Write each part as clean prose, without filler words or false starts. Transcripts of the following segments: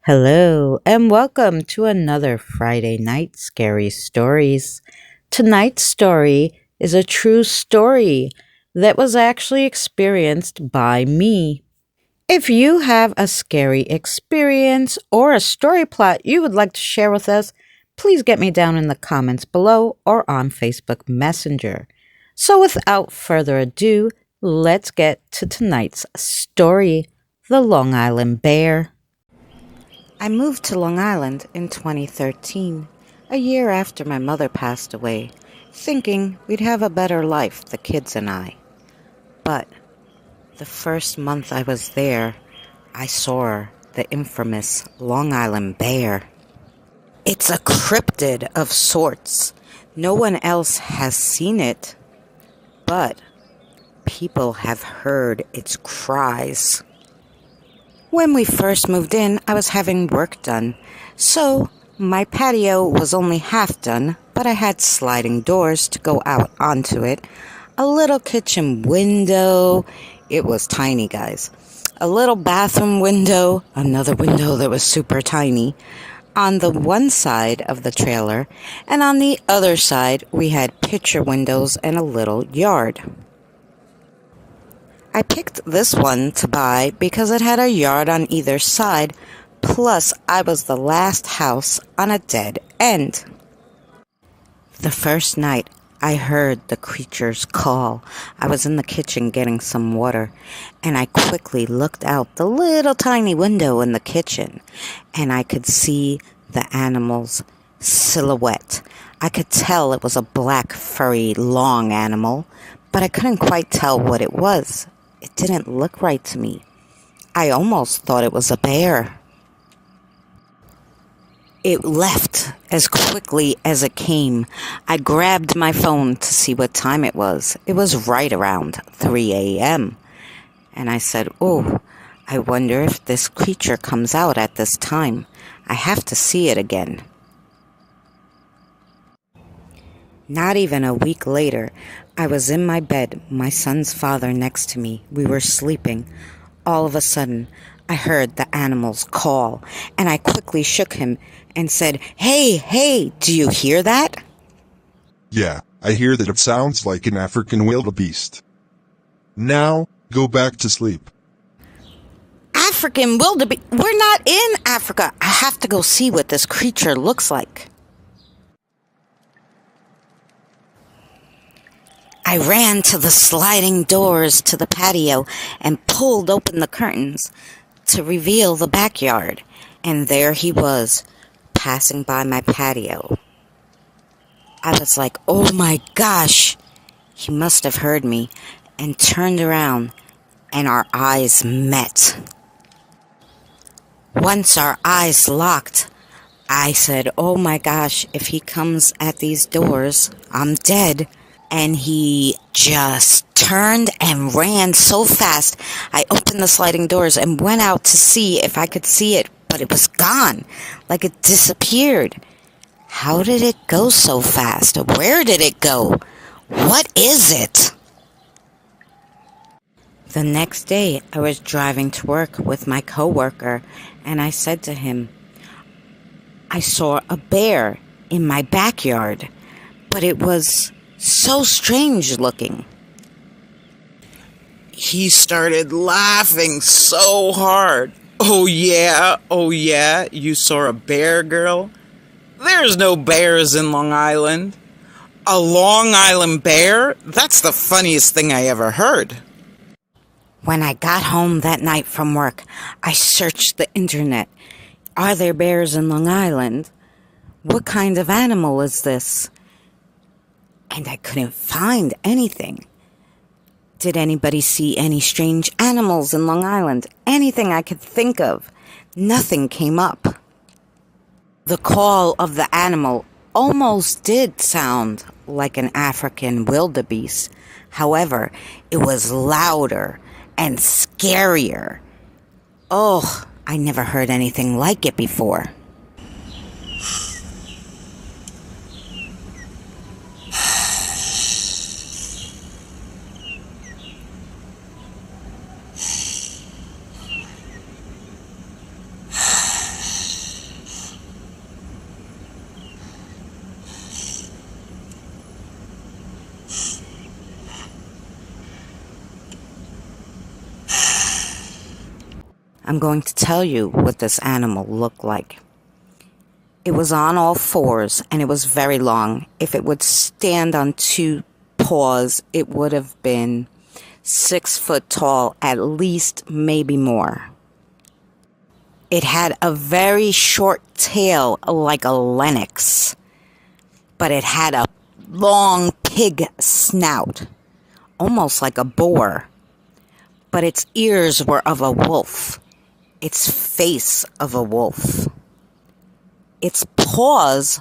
Hello, and welcome to another Friday Night Scary Stories. Tonight's story is a true story that was actually experienced by me. If you have a scary experience or a story plot you would like to share with us, please get me down in the comments below or on Facebook Messenger. So, without further ado, let's get to tonight's story: The Long Island Bear. I moved to Long Island in 2013, a year after my mother passed away, thinking we'd have a better life, the kids and I. But the first month I was there, I saw the infamous Long Island Bear. It's a cryptid of sorts. No one else has seen it, but people have heard its cries. When we first moved in, I was having work done, so my patio was only half done, but I had sliding doors to go out onto it, a little kitchen window. It was tiny, guys. A little bathroom window, another window that was super tiny, on the one side of the trailer, and on the other side we had picture windows and a little yard. I picked this one to buy because it had a yard on either side, plus I was the last house on a dead end. The first night I heard the creature's call. I was in the kitchen getting some water, and I quickly looked out the little tiny window in the kitchen, and I could see the animal's silhouette. I could tell it was a black, furry, long animal, but I couldn't quite tell what it was. It didn't look right to me. I almost thought it was a bear. It left as quickly as it came. I grabbed my phone to see what time it was. It was right around 3 a.m. And I said, "Oh, I wonder if this creature comes out at this time. I have to see it again." Not even a week later, I was in my bed, my son's father next to me. We were sleeping. All of a sudden, I heard the animal's call, and I quickly shook him and said, "Hey, hey, do you hear that?" Yeah, I hear that it sounds like an African wildebeest. Now, go back to sleep. "African wildebeest? We're not in Africa. I have to go see what this creature looks like." I ran to the sliding doors to the patio and pulled open the curtains to reveal the backyard, and there he was, passing by my patio. I was like, "Oh my gosh!" He must have heard me and turned around, and our eyes met. Once our eyes locked, I said, "Oh my gosh, if he comes at these doors, I'm dead." And he just turned and ran so fast. I opened the sliding doors and went out to see if I could see it, but it was gone, like it disappeared. How did it go so fast? Where did it go? What is it? The next day, I was driving to work with my coworker, and I said to him, "I saw a bear in my backyard, but it was so strange looking." He started laughing so hard. Oh yeah, you saw a bear, girl? There's no bears in Long Island. A Long Island bear? That's the funniest thing I ever heard. When I got home that night from work, I searched the internet. Are there bears in Long Island? What kind of animal is this? And I couldn't find anything. Did anybody see any strange animals in Long Island? Anything I could think of. Nothing came up. The call of the animal almost did sound like an African wildebeest. However, it was louder and scarier. Oh, I never heard anything like it before. I'm going to tell you what this animal looked like. It was on all fours and it was very long. If it would stand on two paws, it would have been 6 foot tall, at least, maybe more. It had a very short tail like a lynx, but it had a long pig snout, almost like a boar. But its ears were of a wolf, its face of a wolf. Its paws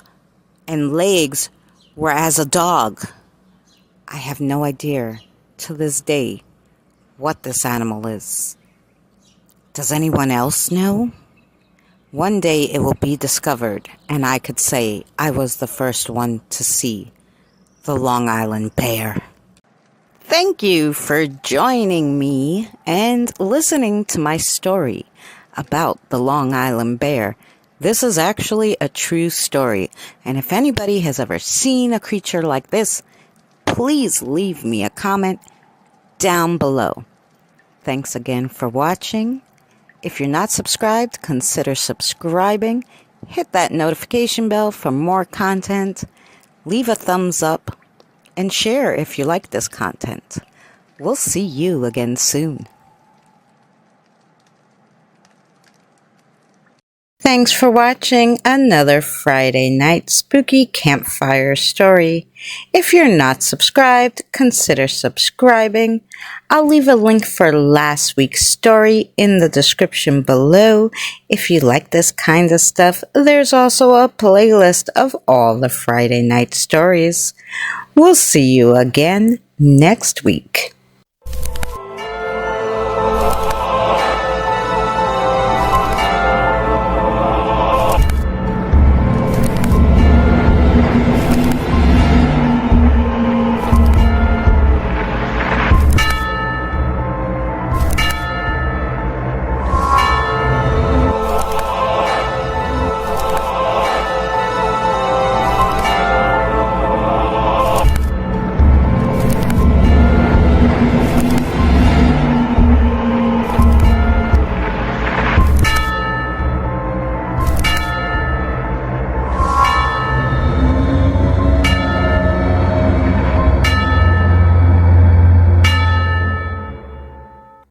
and legs were as a dog. I have no idea to this day what this animal is. Does anyone else know? One day it will be discovered, and I could say I was the first one to see the Long Island bear. Thank you for joining me and listening to my story about the Long Island bear. This is actually a true story, and if anybody has ever seen a creature like this, please leave me a comment down below. Thanks again for watching. If you're not subscribed, consider subscribing. Hit that notification bell for more content. Leave a thumbs up and share if you like this content. We'll see you again soon. Thanks for watching another Friday night spooky campfire story. If you're not subscribed, consider subscribing. I'll leave a link for last week's story in the description below. If you like this kind of stuff, there's also a playlist of all the Friday night stories. We'll see you again next week.